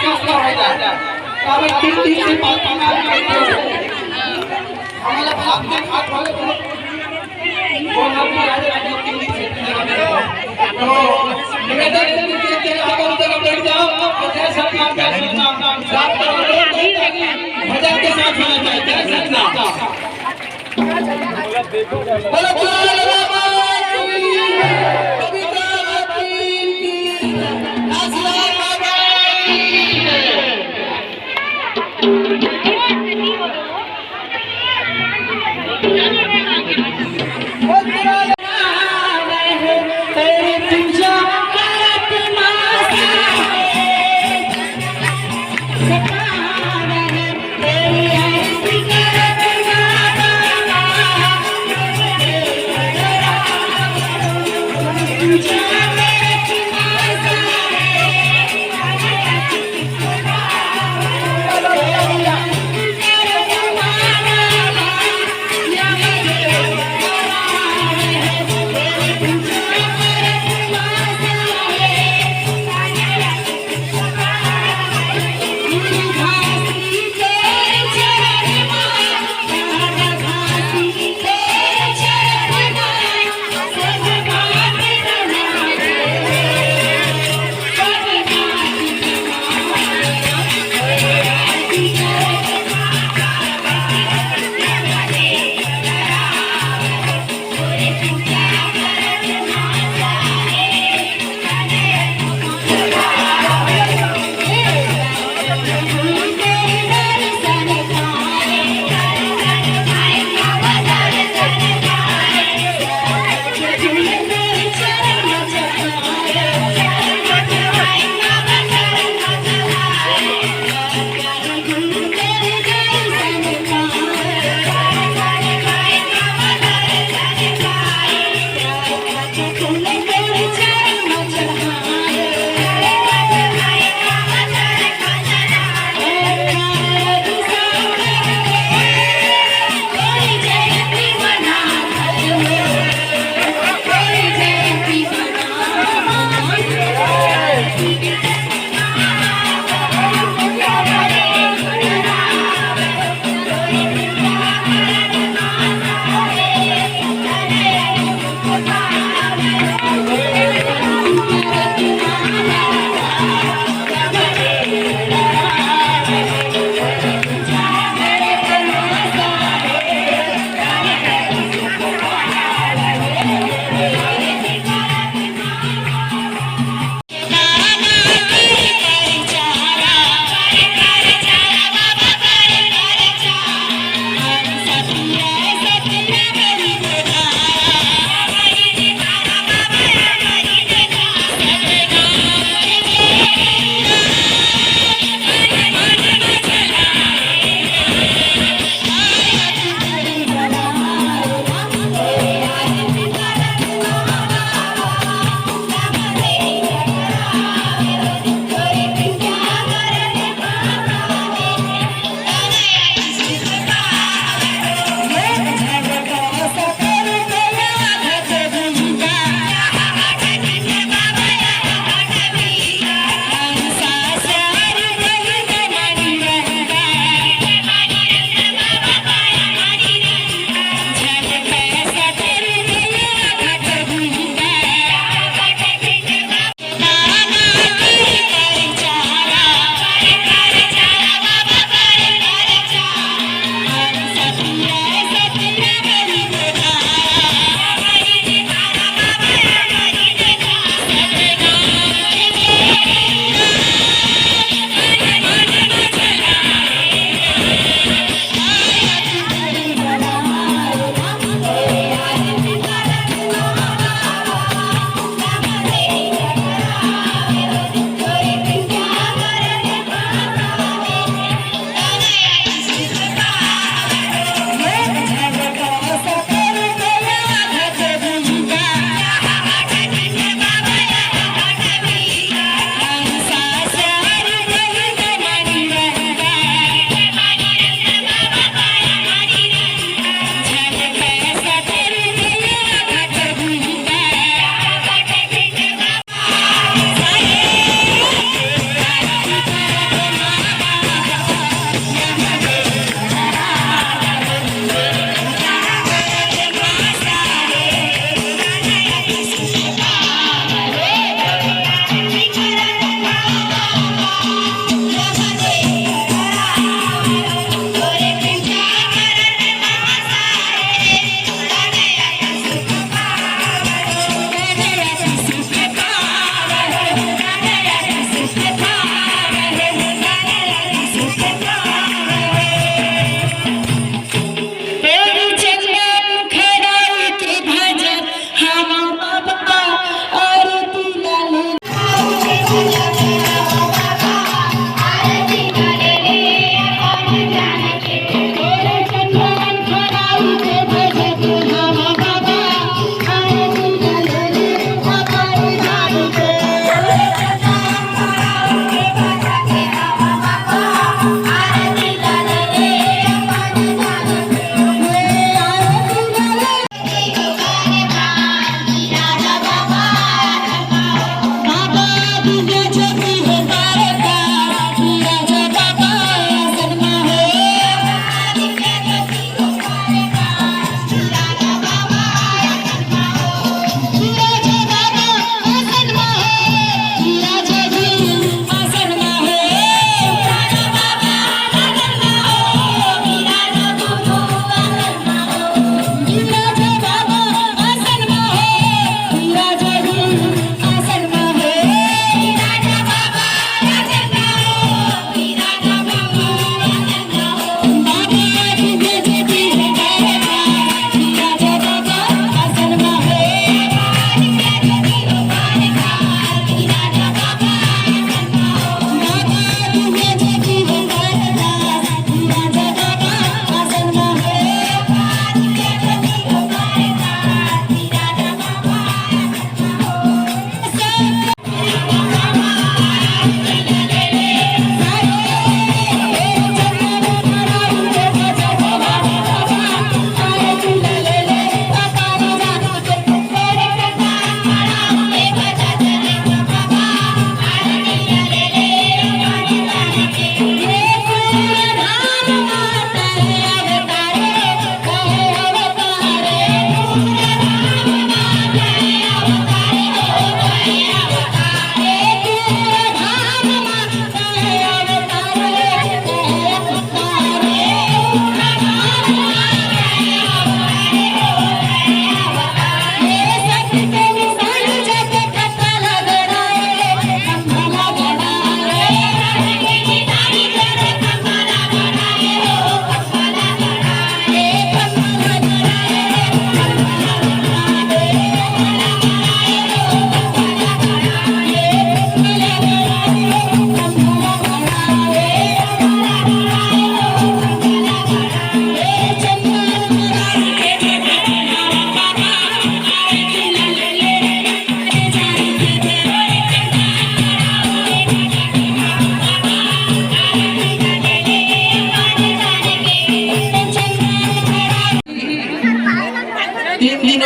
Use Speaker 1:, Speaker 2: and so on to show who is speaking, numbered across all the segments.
Speaker 1: जब कारण 3 से 5 आम्हाला भाग दे खात वाले वो हम आज आज 3 दिन से तो निवेदन के आगे जगह बैठ जाओ और जैसा कि आप साथ भजन के साथ होना चाहिए जय सच्चा बोलो बोलो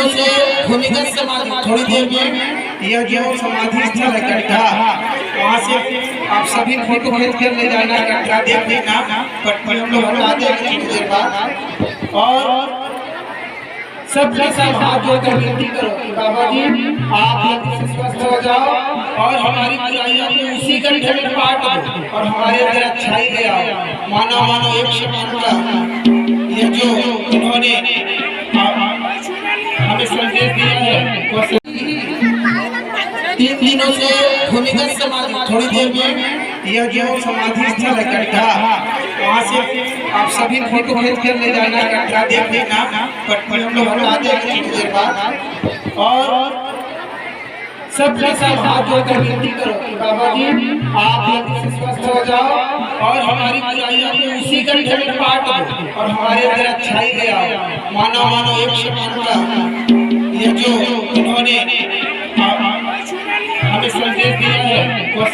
Speaker 1: दिनों से भूमिगत समाधि, थोड़ी देर में यह जो समाधि स्थल है कटरा, वहाँ से आप सभी फोटो खींच कर ले जाना, कटरा देख लेना, पटना हम लोग हटा देंगे कुछ देर बाद। और सबके सब हाथ जोड़कर विनती करो कि बाबा जी आप जल्दी से स्वस्थ हो जाओ और हमारी बुराइयों को उसी कंठे में काट दो और हमारे अंदर अच्छाई ले आओ। मानो मानो एक शब्द का ये जो उन्होंने हमें संदेश दिया है वो 3 दिनों से भूमिगत समाधि, थोड़ी देर में यह जो समाधि स्थल है कटरा, वहाँ से आप सभी फोटो खींच कर ले जाना, कटरा देख लेना, पटना हम लोग हटा देंगे कुछ देर बाद। और सबके सब हाथ जोड़कर विनती करो कि बाबा जी आप जल्दी से स्वस्थ हो जाओ और हमारी बुराइयों को उसी कंठे में काट दो और हमारे अंदर अच्छाई ले आओ। मानो मानो एक शब्द का ये जो उन्होंने हमें संदेश दिया है वो